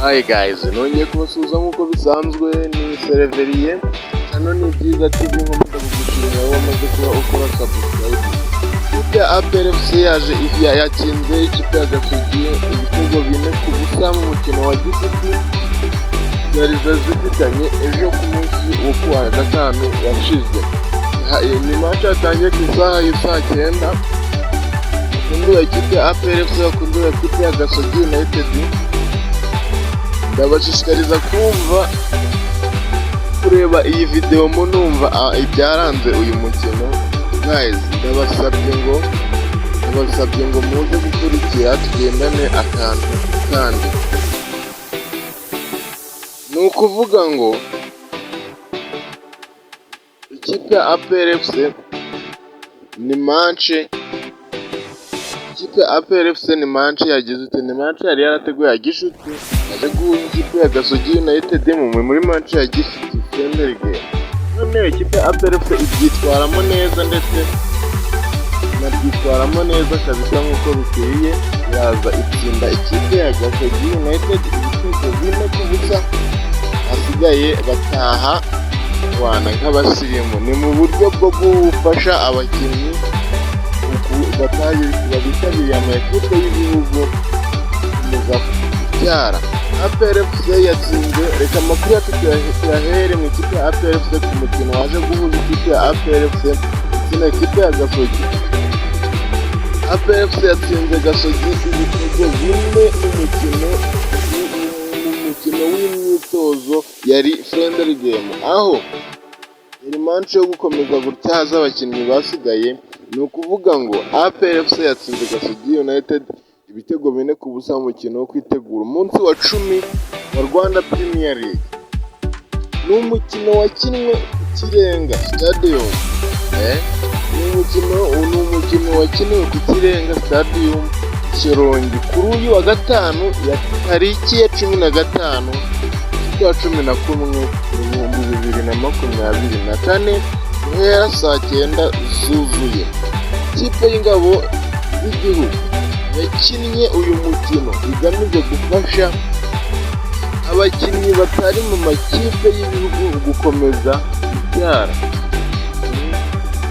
Hi guys, nongeye kubasuhuza nk'uko bisanzwe ni Sereveriye. Hano ni Byiza TV nkomeza kugushimira wowe wamaze kuba ukora subscribe. Ikipe ya APR FC yatsinze ikipe ya Gasogi ibitego 4-0 mu mukino wa gishuti zari zifitanye ejo ku munsi wo kuwa gatanu washize. Ni match yatangiye ku isaha y'isaa 9. Kunduye ikipe ya APR FC kunduye ikipe ya Gasogi United. Ndabashishikariza kureba iyi video munumva ibyaranze uyu mukino. Guys, ndabasabye ngo muze gukurikira tugendane akantu kandi. Ni ukuvuga ngo ikipe ya APR FC ni match yari yarateguye ya gishuti aje guhuza ikipe ya Gasogi United muri match ya gishuti friendly game. None ikipe ya APR FC ibyitwaramo neza ndetse inabyitwaramo neza kabisa nk'uko bikwiye, yaza itsinda ikipe ya Gasogi United ibitego 4-0, hasigaye bataha wana nk'abasirimu. Ni mu buryo bwo gufasha abakinnyi bitabiriye amakipe y'ibihugu gukomeza kubyara. APR FC yatsinze, reka amakuru yacu tuyahere mu ikipe ya APR FC ku mukino waje guhuza ikipe ya APR FC na ikipe ya Gasogi. APR FC yatsinze Gasogi ibitego 4 mu mukino w'imyitozo yari friendly game, aho iri match yo gukomeza gutyaza abakinnyi basigaye. Ni ukuvuga ngo APR FC yatsinze Gasogi United ibitego 4-0 mu mukino wo kwitegura umunsi wa 10 wa Rwanda Premier League. Ni umukino wakinwe ku Kirenga Stadium. Ni umukino wakinwe ku Kirenga Stadium Shyorongi kuri uyu wa gatanu ya tariki ya 15 z'ukwa 11 2024 guhera saa 9 zuzuye. Ikipe y'ingabo z'igihugu yakinnye uyu mukino igamije gufasha abakinnyi batari mu makipe y'ibihugu gukomeza kubyara,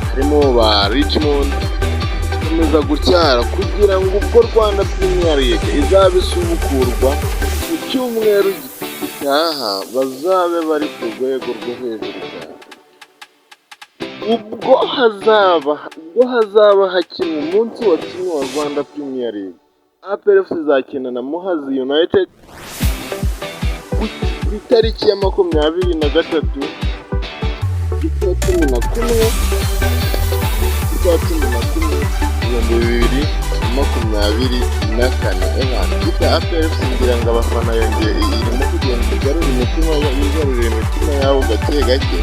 harimo ba Richmond gukomeza gutyara kugira ngo ubwo Rwanda Premier League izabe isubukurwa mu cyumweru gitaha bazabe bari ku rwego rwo hejuru cyane. Ubwo hazaba hakinwa umunsi wa 10 wa Rwanda Premier League, APR FC izakina na Muhazi United ku itariki ya 23 z'ukwa 11 2024. Ikipe ya APR FC ngira ngo abafana irimo kugenda igarura imitima yabo gake gake.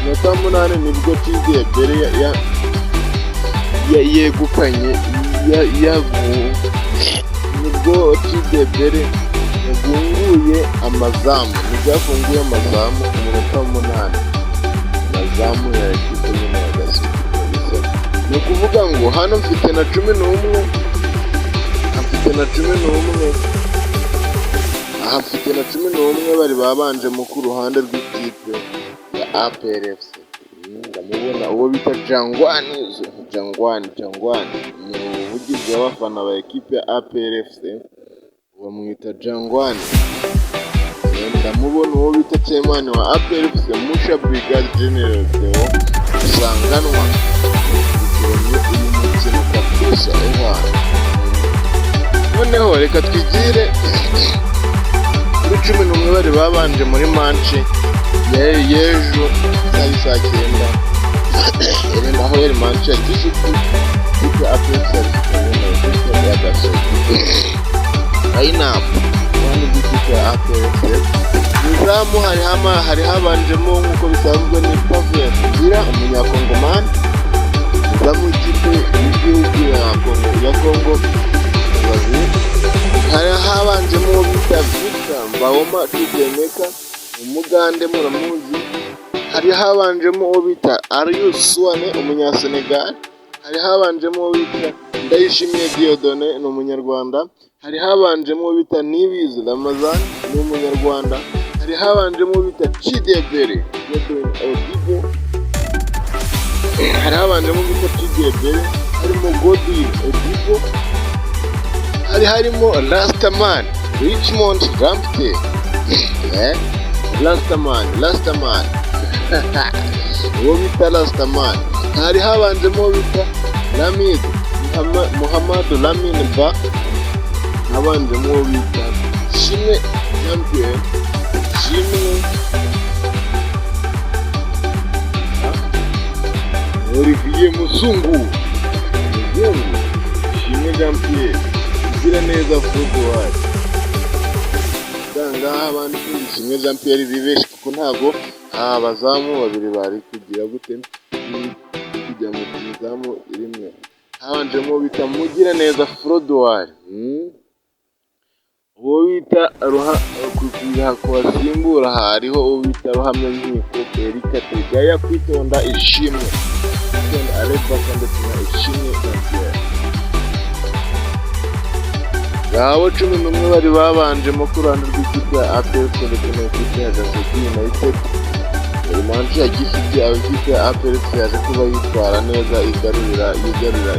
Minota 8 nibwo TDBR yegukanye nibwo TDBR yafunguye amazamu ku minota 8 amazamu ya ekipe y'Inyuma ya Gasogi. Ni ukuvuga ngo hano mfite na 11 bari babanje mu ku ruhande rw'ikipe ya APR FC. Ndamubona uwo bita Jangwani ni umuvugizi w'abafana ba ekipe ya APR FC, bamwita Jangwani. Ndamubona uwo bita chairman wa APR FC Musha Brigade General Theo Sanganwa. Uyu mukino kabisa noneho reka twigire kuri 11 bari babanje muri match y'ejo saa 9 aho yari match ya gishuti ikipe ya APR FC ya Gasogi. Line-up kandi ikipe ya APR FC nizamu hari habanjemo nk'uko bisanzwe ni Pavia Kugira umunyakongomani, nizamu ikipe y'igihugu ya Congo hari habanjemo bita Victor Mbawoma Tugwemeka umugande muramuzi, hari habanjemo bita Arius Swane umunyasenegal, hari habanjemo bita Ndayishimiye Dieudonné ni umunyarwanda, hari habanjemo bita Niyibizi Ramazan ni umunyarwanda, hari habanjemo bita Chidebere Godwin Odibo, hari habanjemo bita Chidebere harimo Godwin Odibo, hari harimo Rastaman Richmond Rampte Rastaman uwo bita Rastaman, hari habanjemo bita Lamid Muhammad Lamin Ba, habanjemo uwo bita Shimwe Champion Shimwe Olivier Musungu Shimwe Champion Gira neza Football ngaha abandi Shimwe Jean Pierre bibeshye kuko ntago abazamu babiri bari kugira gute kujya mu izamu rimwe. Habanjemo bita Mugira neza Frodoir, uwo bita kubasimbura hariho uwo bita Ruhamya Nkiko Erika Tegaya, Kwitonda Ishimwe Areba ndetse na Ishimwe Jean ngabo 11 bari babanjemo ku ruhande rw'ikipe ya APR ndetse n'ikipe ya Gasogi United. Buri manci yagifite abakipe ya APR yaje kuba yitwara neza yigarurira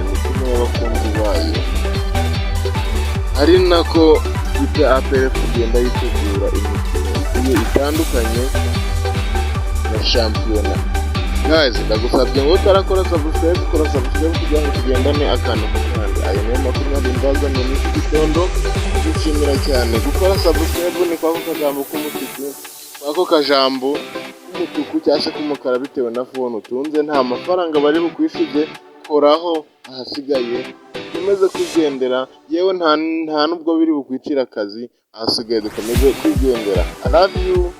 imitima y'abakunzi bayo, ari nako ikipe ya APR kugenda yitegura imikino itandukanye na shampiyona. Guys, ndagusabye ngo utarakora subscribe kugira ngo tugendane akantu kandi ayo niyo makuru nari mbazanye n'iki gitondo. Dushimira cyane gukora subscribe, ni kwako kajambo k'umutuku, kwako kajambo k'umutuku cyangwa se k'umukara bitewe na phone utunze, nta mafaranga bari bukwishyuze, koraho ahasigaye dukomeze kwigendera, yewe nta nubwo biri bukwicira akazi, ahasigaye dukomeze kwigendera. I love you.